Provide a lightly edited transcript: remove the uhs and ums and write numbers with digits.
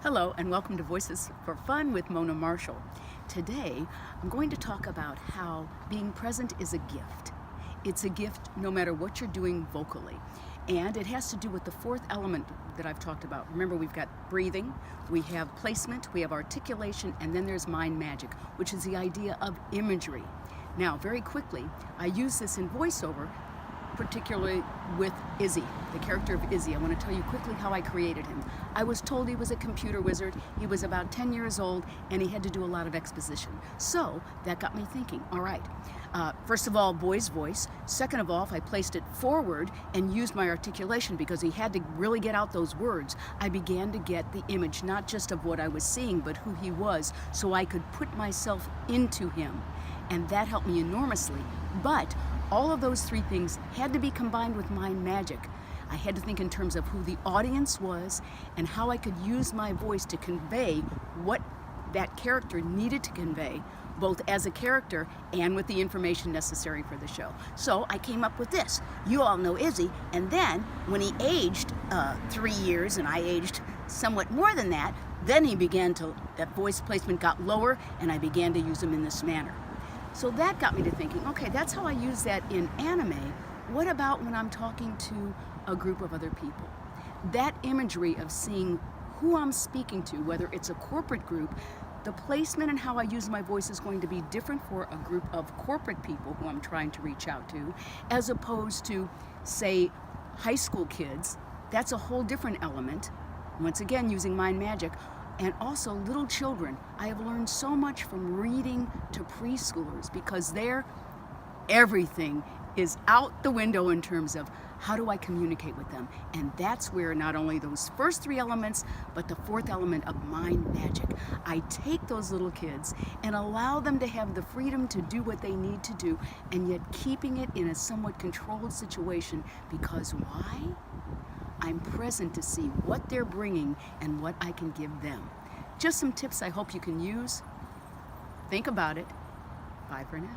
Hello and welcome to Voices for Fun with Mona Marshall. Today I'm going to talk about how being present is a gift. It's a gift no matter what you're doing vocally. And it has to do with the fourth element that I've talked about. Remember, we've got breathing, we have placement, we have articulation, and then there's mind magic, which is the idea of imagery. Now, very quickly, I use this in voiceover, particularly with Izzy, the character of Izzy. I want to tell you quickly how I created him. I was told he was a computer wizard. He was about 10 years old and he had to do a lot of exposition. So that got me thinking, all right, first of all, boy's voice. Second of all, if I placed it forward and used my articulation because he had to really get out those words, I began to get the image, not just of what I was seeing, but who he was, so I could put myself into him. And that helped me enormously. But all of those three things had to be combined with mind magic. I had to think in terms of who the audience was and how I could use my voice to convey what that character needed to convey, both as a character and with the information necessary for the show. So I came up with this. You all know Izzy, and then when he aged 3 years and I aged somewhat more than that, then that voice placement got lower and I began to use him in this manner. So that got me to thinking, okay, that's how I use that in anime. What about when I'm talking to a group of other people? That imagery of seeing who I'm speaking to, whether it's a corporate group, the placement and how I use my voice is going to be different for a group of corporate people who I'm trying to reach out to, as opposed to, say, high school kids. That's a whole different element. Once again, using mind magic. And also little children. I have learned so much from reading to preschoolers because there, everything is out the window in terms of how do I communicate with them. And that's where not only those first three elements, but the fourth element of mind magic. I take those little kids and allow them to have the freedom to do what they need to do, and yet keeping it in a somewhat controlled situation. Because why? I'm present to see what they're bringing and what I can give them. Just some tips I hope you can use. Think about it. Bye for now.